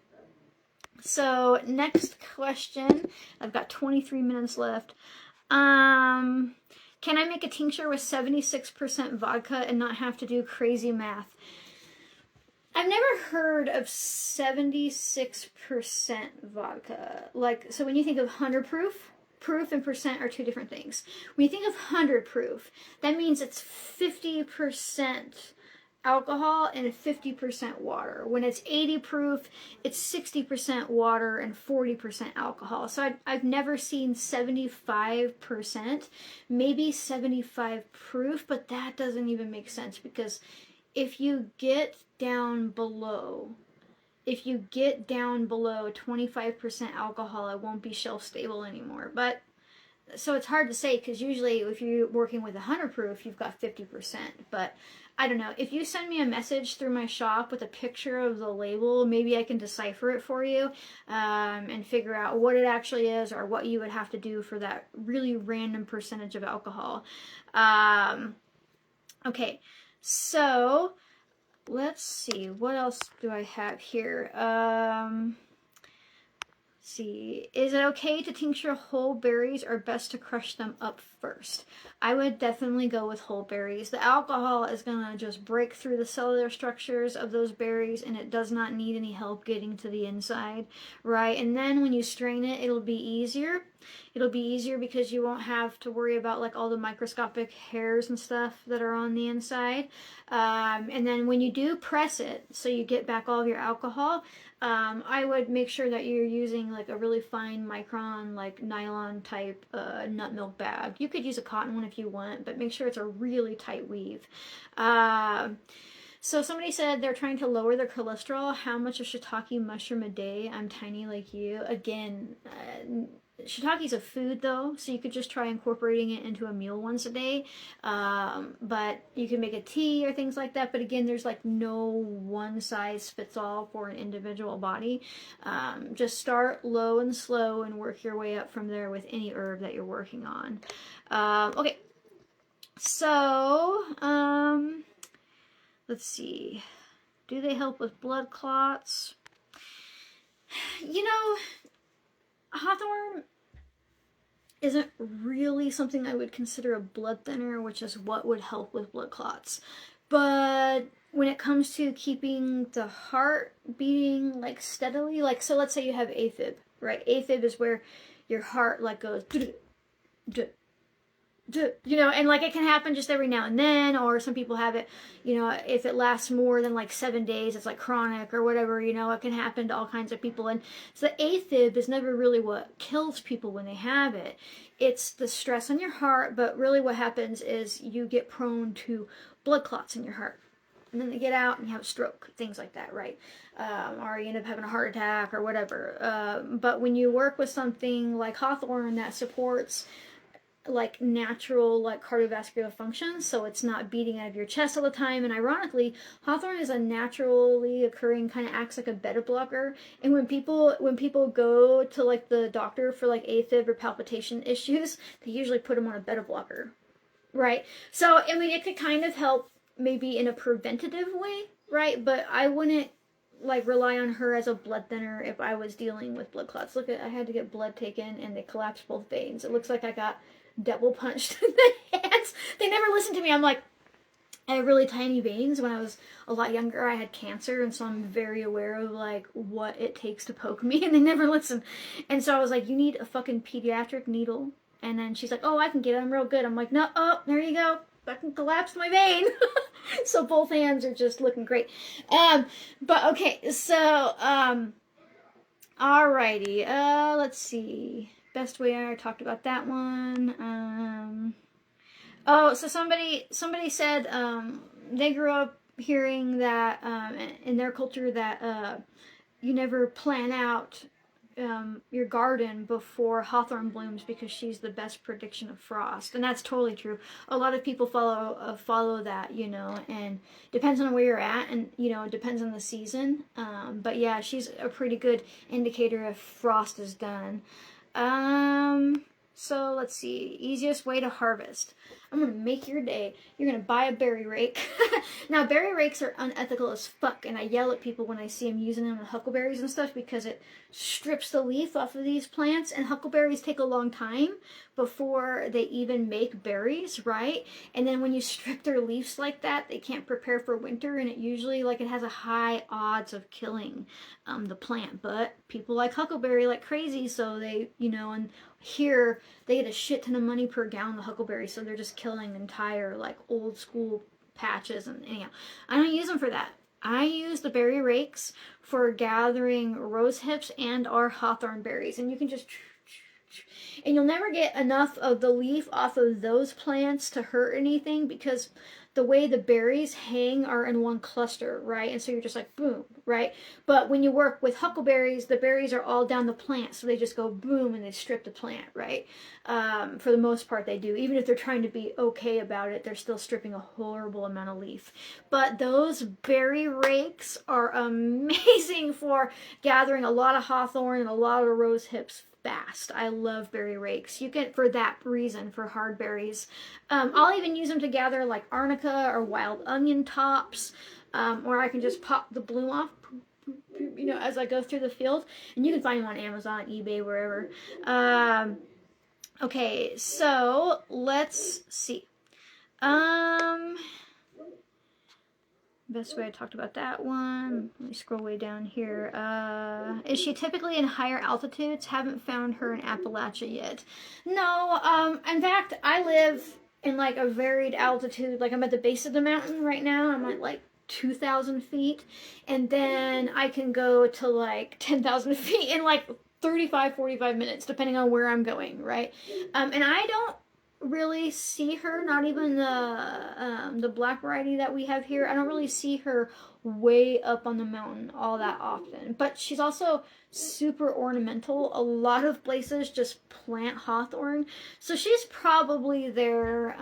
So next question. I've got 23 minutes left. Can I make a tincture with 76% vodka and not have to do crazy math? I've never heard of 76% vodka. So when you think of 100 proof and percent are 2 different things. When you think of 100 proof, that means it's 50% alcohol and 50% water. When it's 80 proof, it's 60% water and 40% alcohol. So I've never seen 75%, maybe 75 proof, but that doesn't even make sense because if you get down below 25% alcohol, it won't be shelf stable anymore. But so it's hard to say because usually if you're working with 100 proof, you've got 50%. But I don't know. If you send me a message through my shop with a picture of the label, maybe I can decipher it for you and figure out what it actually is or what you would have to do for that really random percentage of alcohol. Okay, so let's see, what else do I have here? See, is it okay to tincture whole berries or best to crush them up first? I would definitely go with whole berries. The alcohol is going to just break through the cellular structures of those berries and it does not need any help getting to the inside, right? And then when you strain it, it'll be easier. It'll be easier because you won't have to worry about like all the microscopic hairs and stuff that are on the inside. And then when you do press it, so you get back all of your alcohol, I would make sure that you're using like a really fine micron, like nylon type nut milk bag. You could use a cotton one if you want, but make sure it's a really tight weave. So somebody said they're trying to lower their cholesterol. How much of shiitake mushroom a day? I'm tiny like you. Again, shiitake's a food though, so you could just try incorporating it into a meal once a day. But you can make a tea or things like that. But again, there's like no one size fits all for an individual body. Just start low and slow and work your way up from there with any herb that you're working on. Okay, so let's see. Do they help with blood clots? Hawthorn isn't really something I would consider a blood thinner, which is what would help with blood clots. But when it comes to keeping the heart beating like steadily, like so let's say you have AFib, right? AFib is where your heart like goes, you know, and like it can happen just every now and then, or some people have it, you know, if it lasts more than like 7 days, it's like chronic or whatever, you know, it can happen to all kinds of people. And so the AFib is never really what kills people when they have it. It's the stress on your heart, but really what happens is you get prone to blood clots in your heart. And then they get out and you have a stroke, things like that, right? Or you end up having a heart attack or whatever. But when you work with something like Hawthorn that supports like natural like cardiovascular function, so it's not beating out of your chest all the time, and ironically Hawthorn is a naturally occurring, kind of acts like a beta blocker. And when people go to like the doctor for like AFib or palpitation issues, they usually put them on a beta blocker, right? So I mean, it could kind of help maybe in a preventative way, right? But I wouldn't like rely on her as a blood thinner if I was dealing with blood clots. Look at, I had to get blood taken and they collapsed both veins. It looks like I got devil punched in the hands. They never listened to me. I'm like, I have really tiny veins. When I was a lot younger, I had cancer, and so I'm very aware of like what it takes to poke me, and they never listen. And so I was like, you need a fucking pediatric needle. And then she's like, oh, I can get it, I'm real good. I'm like, no, oh, there you go, fucking collapsed my vein. So both hands are just looking great. But okay, so alrighty, let's see. Best way, I talked about that one. Oh, so somebody said they grew up hearing that in their culture that you never plan out your garden before Hawthorn blooms because she's the best prediction of frost, and that's totally true. A lot of people follow that, you know, and depends on where you're at, and you know, it depends on the season. But yeah, she's a pretty good indicator if frost is done. So let's see. Easiest way to harvest. I'm gonna make your day. You're gonna buy a berry rake. Now, berry rakes are unethical as fuck, and I yell at people when I see them using them with huckleberries and stuff because it strips the leaf off of these plants, and huckleberries take a long time before they even make berries, right? And then when you strip their leaves like that, they can't prepare for winter, and it usually, like, it has a high odds of killing the plant. But people like huckleberry like crazy, so they, you know, and here they get a shit ton of money per gallon of huckleberry, so they're just killing entire like old school patches. And anyhow, I don't use them for that. I use the berry rakes for gathering rose hips and our hawthorn berries, and you can just, and you'll never get enough of the leaf off of those plants to hurt anything because the way the berries hang are in one cluster, right? And so you're just like, boom, right? But when you work with huckleberries, the berries are all down the plant, so they just go boom and they strip the plant, right? For the most part, they do. Even if they're trying to be okay about it, they're still stripping a horrible amount of leaf. But those berry rakes are amazing for gathering a lot of hawthorn and a lot of rose hips fast. I love berry rakes. You can, for that reason, for hard berries. I'll even use them to gather like arnica or wild onion tops, or I can just pop the bloom off, you know, as I go through the field. And you can find them on Amazon, eBay, wherever. Okay, so let's see. Best way, I talked about that one. Let me scroll way down here. Is she typically in higher altitudes? Haven't found her in Appalachia yet. No, in fact, I live in like a varied altitude. Like I'm at the base of the mountain right now. I'm at like 2,000 feet. And then I can go to like 10,000 feet in like 35, 45 minutes, depending on where I'm going, right? And I don't really see her, not even the black variety that we have here. I don't really see her way up on the mountain all that often. But she's also super ornamental. A lot of places just plant hawthorn, so she's probably there.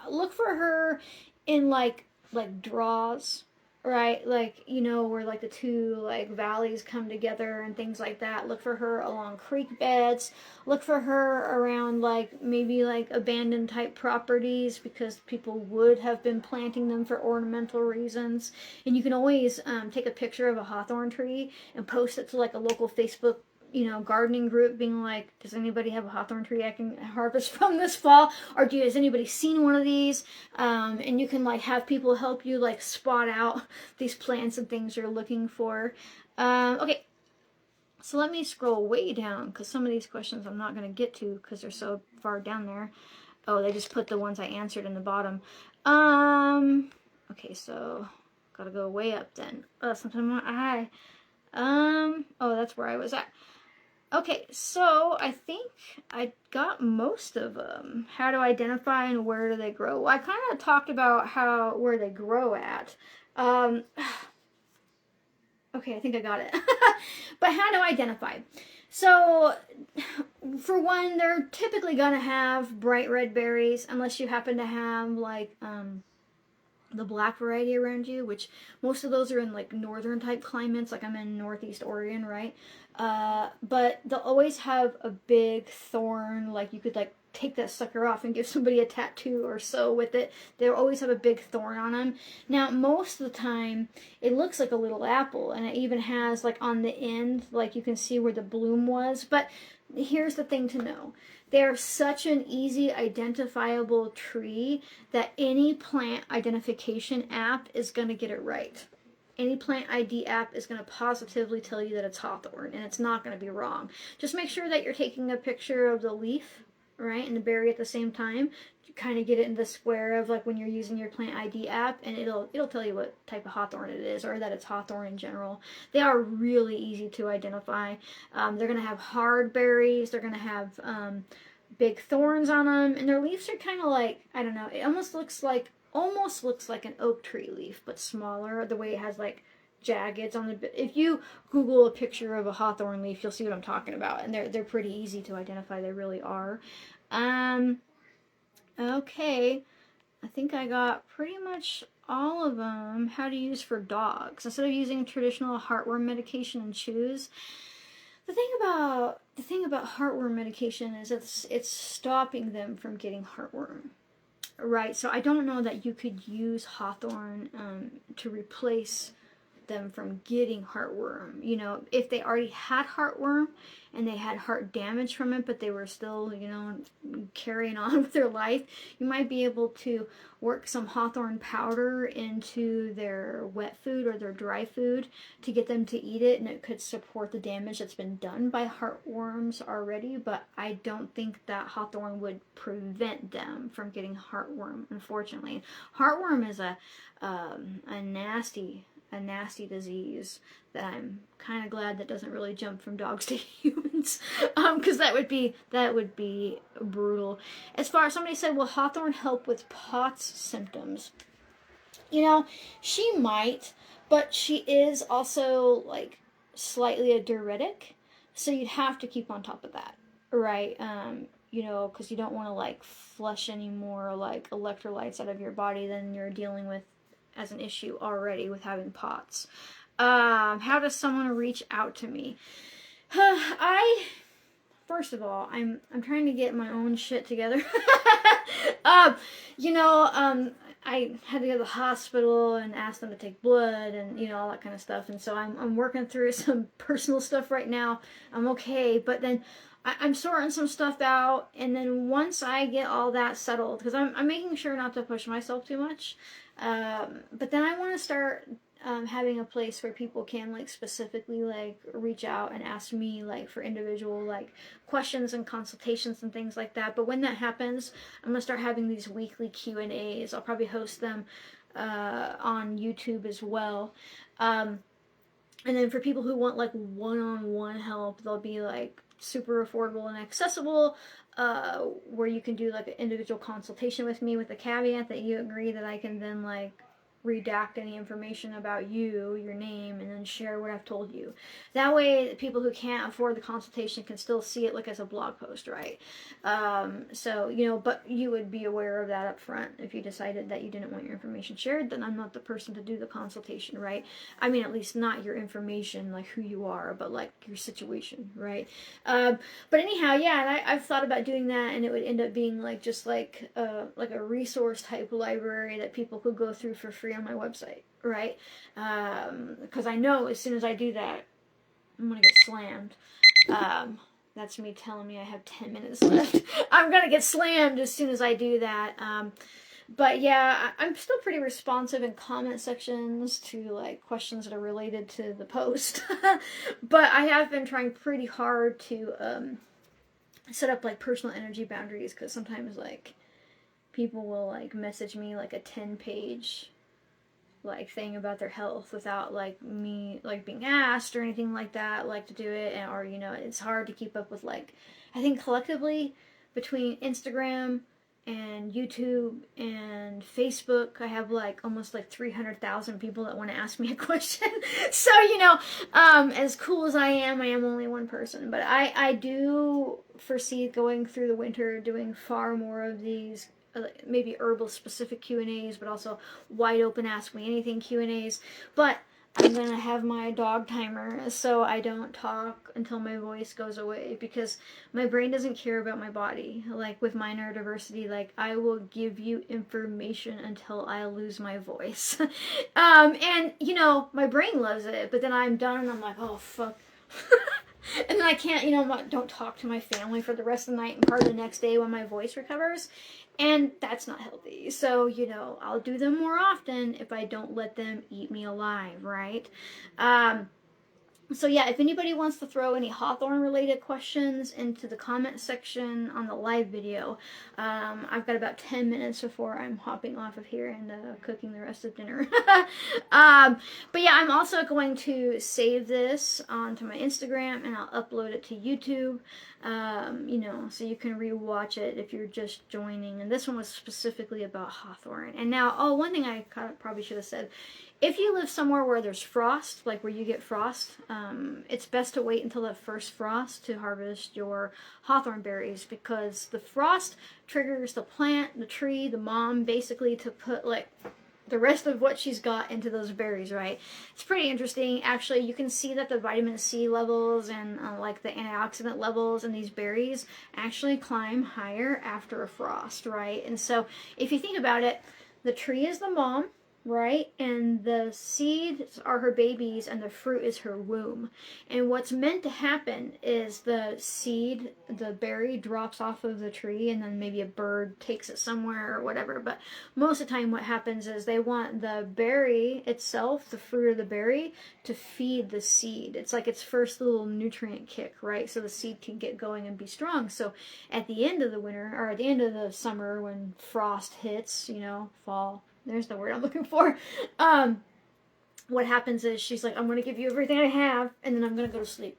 Look for her in like draws, right? Like, you know, where like the two like valleys come together and things like that. Look for her along creek beds. Look for her around like maybe like abandoned type properties because people would have been planting them for ornamental reasons. And you can always take a picture of a hawthorn tree and post it to like a local Facebook, you know, gardening group, being like, does anybody have a hawthorn tree I can harvest from this fall? Or has anybody seen one of these? And you can like have people help you like spot out these plants and things you're looking for. Okay, So let me scroll way down, because some of these questions I'm not going to get to because they're so far down there. Oh, they just put the ones I answered in the bottom. Okay, so gotta go way up then. Something more high. Oh, that's where I was at. Okay, so I think I got most of them. How to identify and where do they grow? Well, I kind of talked about where they grow at. Okay, I think I got it. But how to identify? So, for one, they're typically gonna have bright red berries, unless you happen to have like the black variety around you, which most of those are in like northern type climates, like I'm in Northeast Oregon, right? But they'll always have a big thorn, like you could like take that sucker off and give somebody a tattoo or so with it. They'll always have a big thorn on them. Now, most of the time, it looks like a little apple, and it even has like on the end, like you can see where the bloom was. But here's the thing to know. They're such an easy identifiable tree that any plant identification app is going to get it right. Any plant ID app is going to positively tell you that it's hawthorn, and it's not going to be wrong. Just make sure that you're taking a picture of the leaf, right, and the berry at the same time. You kind of get it in the square of like when you're using your plant ID app, and it'll tell you what type of hawthorn it is, or that it's hawthorn in general. They are really easy to identify. They're going to have hard berries. They're going to have big thorns on them, and their leaves are kind of like, I don't know, it almost looks like an oak tree leaf, but smaller, the way it has like jaggeds on the. If you Google a picture of a hawthorn leaf, you'll see what I'm talking about, and they're pretty easy to identify. They really are. Okay, I think I got pretty much all of them. How to use for dogs instead of using traditional heartworm medication and chews. The thing about heartworm medication is it's stopping them from getting heartworm. Right, so I don't know that you could use hawthorn to replace them from getting heartworm. You know, if they already had heartworm and they had heart damage from it, but they were still, you know, carrying on with their life, you might be able to work some hawthorn powder into their wet food or their dry food to get them to eat it, and it could support the damage that's been done by heartworms already. But I don't think that hawthorn would prevent them from getting heartworm, unfortunately. Heartworm is a nasty disease that I'm kind of glad that doesn't really jump from dogs to humans, because that would be brutal. As far as somebody said, will hawthorn help with POTS symptoms? You know, she might, but she is also like slightly a diuretic, so you'd have to keep on top of that, right? You know, because you don't want to like flush any more like electrolytes out of your body than you're dealing with as an issue already with having POTS. How does someone reach out to me? First of all, I'm trying to get my own shit together. You know, I had to go to the hospital and ask them to take blood and, you know, all that kind of stuff. And so I'm working through some personal stuff right now. I'm okay, but then I'm sorting some stuff out, and then once I get all that settled, because I'm making sure not to push myself too much, but then I want to start having a place where people can like specifically like reach out and ask me like for individual like questions and consultations and things like that. But when that happens, I'm gonna start having these weekly Q&As. I'll probably host them on YouTube as well. And then for people who want like one-on-one help, they'll be like super affordable and accessible, where you can do like an individual consultation with me with the caveat that you agree that I can then like redact any information about you, your name, and then share what I've told you. That way, people who can't afford the consultation can still see it like as a blog post, right? So, you know, but you would be aware of that up front. If you decided that you didn't want your information shared, then I'm not the person to do the consultation, right? I mean, at least not your information, like who you are, but like your situation, right? But anyhow, yeah, and I've thought about doing that, and it would end up being like just like a resource type library that people could go through for free on my website, right? Because I know as soon as I do that, I'm gonna get slammed. That's me telling me I have 10 minutes left. I'm gonna get slammed as soon as I do that. But yeah, I'm still pretty responsive in comment sections to like questions that are related to the post. But I have been trying pretty hard to set up like personal energy boundaries, because sometimes like people will like message me like a 10-page like thing about their health without like me like being asked or anything like that, like to do it. And or it's hard to keep up with, like, I think collectively between Instagram and YouTube and Facebook, I have like almost like 300,000 people that want to ask me a question. So as cool as I am only one person, but I do foresee going through the winter doing far more of these maybe herbal specific Q&As, but also wide open ask me anything Q&As. But I'm gonna have my dog timer so I don't talk until my voice goes away, because my brain doesn't care about my body. Like with my neurodiversity, like I will give you information until I lose my voice. And my brain loves it, but then I'm done and I'm like, oh fuck. And then I can't, don't talk to my family for the rest of the night and part of the next day when my voice recovers. And that's not healthy. So, I'll do them more often if I don't let them eat me alive, right? So yeah, if anybody wants to throw any Hawthorn related questions into the comment section on the live video, I've got about 10 minutes before I'm hopping off of here and cooking the rest of dinner. But yeah, I'm also going to save this onto my Instagram and I'll upload it to YouTube, so you can rewatch it if you're just joining. And this one was specifically about Hawthorn. And now, one thing I probably should have said. If you live somewhere where there's frost, like where you get frost, it's best to wait until the first frost to harvest your hawthorn berries, because the frost triggers the plant, the tree, the mom, basically to put like the rest of what she's got into those berries, right? It's pretty interesting. Actually, you can see that the vitamin C levels and like the antioxidant levels in these berries actually climb higher after a frost, right? And so if you think about it, the tree is the mom, right? And the seeds are her babies and the fruit is her womb. And what's meant to happen is the seed, the berry, drops off of the tree and then maybe a bird takes it somewhere or whatever. But most of the time what happens is they want the berry itself, the fruit of the berry, to feed the seed. It's like its first little nutrient kick, right? So the seed can get going and be strong. So at the end of the winter, or at the end of the summer when frost hits, fall, there's the word I'm looking for. What happens is she's like, I'm going to give you everything I have, and then I'm going to go to sleep.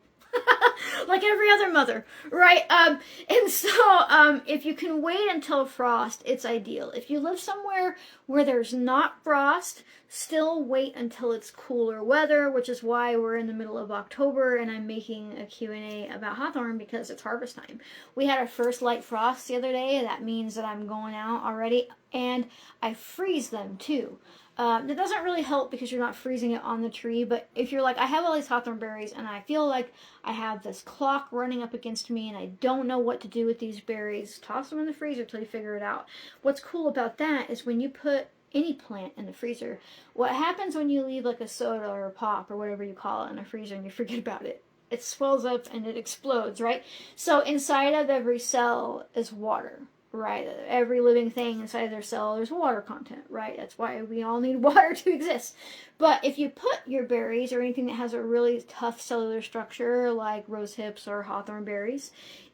Like every other mother, right? And so if you can wait until frost, it's ideal. If you live somewhere where there's not frost, still wait until it's cooler weather, which is why we're in the middle of October and I'm making a Q&A about hawthorn, because it's harvest time. We had our first light frost the other day. That means that I'm going out already, and I freeze them too. That doesn't really help because you're not freezing it on the tree, but if you're like, I have all these hawthorn berries and I feel like I have this clock running up against me and I don't know what to do with these berries, toss them in the freezer till you figure it out. What's cool about that is when you put any plant in the freezer, what happens when you leave like a soda or a pop or whatever you call it in the freezer and you forget about it? It swells up and it explodes, right? So inside of every cell is water. Right, every living thing inside their cell, there's water content, right? That's why we all need water to exist. But if you put your berries or anything that has a really tough cellular structure, like rose hips or hawthorn berries,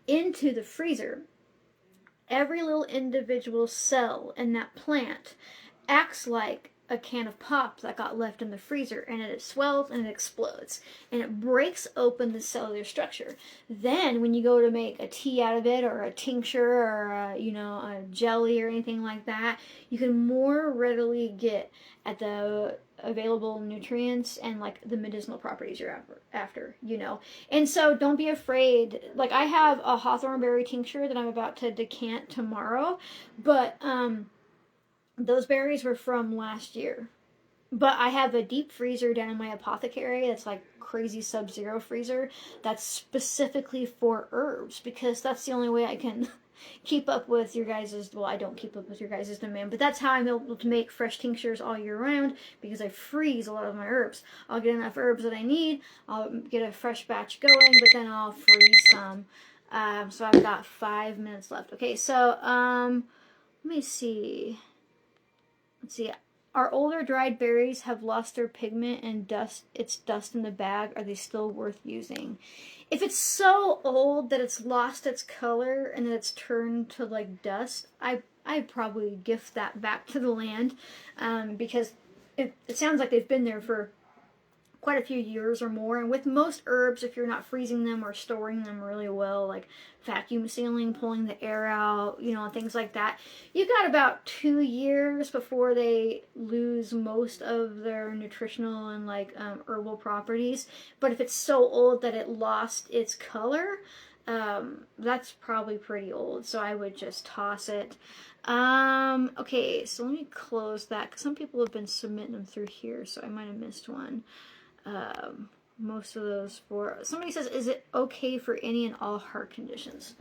into the freezer, every little individual cell in that plant acts like a can of pop that got left in the freezer, and it swells and it explodes and it breaks open the cellular structure. Then when you go to make a tea out of it or a tincture or a jelly or anything like that, you can more readily get at the available nutrients and like the medicinal properties you're after. And so don't be afraid. Like I have a hawthorn berry tincture that I'm about to decant tomorrow, but those berries were from last year. But I have a deep freezer down in my apothecary that's like crazy sub-zero freezer that's specifically for herbs, because that's the only way I can keep up with your guys's, well, I don't keep up with your guys's demand, but that's how I'm able to make fresh tinctures all year round, because I freeze a lot of my herbs. I'll get enough herbs that I need, I'll get a fresh batch going, but then I'll freeze some. So I've got 5 minutes left. Okay, so let me see. let's see. Our older dried berries have lost their pigment and it's dust in the bag. Are they still worth using? If it's so old that it's lost its color and that it's turned to like dust, I'd probably gift that back to the land, because it sounds like they've been there for quite a few years or more. And with most herbs, if you're not freezing them or storing them really well, like vacuum sealing, pulling the air out, things like that, you got about 2 years before they lose most of their nutritional and like herbal properties. But if it's so old that it lost its color, that's probably pretty old, so I would just toss it. Okay, so let me close that, because some people have been submitting them through here, so I might have missed one. Most of those for, somebody says, is it okay for any and all heart conditions?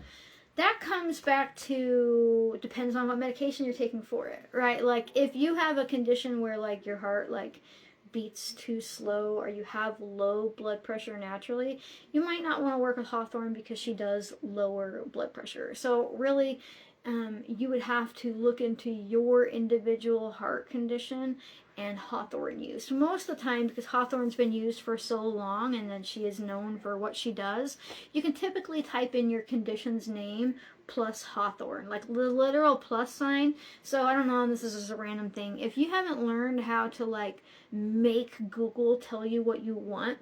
That comes back to, depends on what medication you're taking for it, right? Like if you have a condition where like your heart like beats too slow, or you have low blood pressure naturally, you might not want to work with Hawthorn, because she does lower blood pressure. So really, you would have to look into your individual heart condition and Hawthorn use. Most of the time, because Hawthorn's been used for so long and then she is known for what she does, you can typically type in your condition's name plus Hawthorn, like the literal plus sign. So I don't know, this is just a random thing. If you haven't learned how to like make Google tell you what you want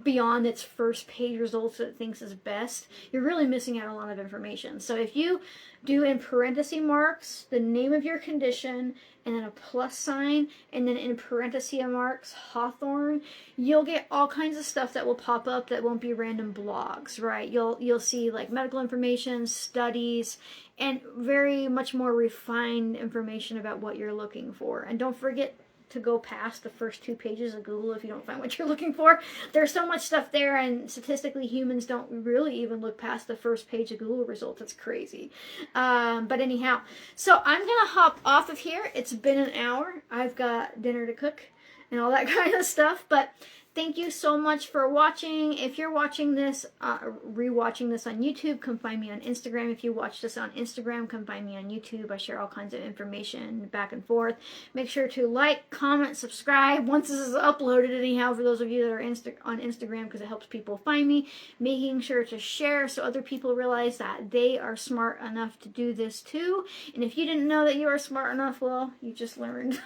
beyond its first page results that it thinks is best, you're really missing out on a lot of information. So if you do in parenthesis marks the name of your condition and then a plus sign and then in parenthesis marks Hawthorn, you'll get all kinds of stuff that will pop up that won't be random blogs, right? You'll see like medical information, studies, and very much more refined information about what you're looking for. And don't forget to go past the first 2 pages of Google if you don't find what you're looking for. There's so much stuff there, and statistically humans don't really even look past the first page of Google results. It's crazy. But anyhow, so I'm gonna hop off of here. It's been an hour. I've got dinner to cook and all that kind of stuff, but thank you so much for watching. If you're watching this, rewatching this on YouTube, come find me on Instagram. If you watch this on Instagram, come find me on YouTube. I share all kinds of information back and forth. Make sure to like, comment, subscribe once this is uploaded anyhow, for those of you that are on Instagram, because it helps people find me. Making sure to share so other people realize that they are smart enough to do this too. And if you didn't know that you are smart enough, well, you just learned.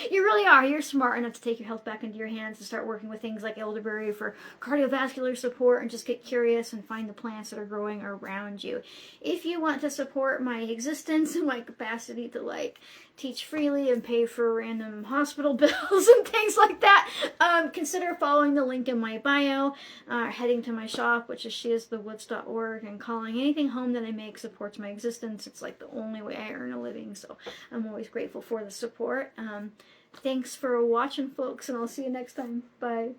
You really are. You're smart enough to take your health back into your hands and start working with things like elderberry for cardiovascular support, and just get curious and find the plants that are growing around you. If you want to support my existence and my capacity to like teach freely and pay for random hospital bills and things like that, consider following the link in my bio, heading to my shop, which is sheisthewoods.org, and calling. Anything home that I make supports my existence. It's like the only way I earn a living, so I'm always grateful for the support. Thanks for watching, folks, and I'll see you next time. Bye.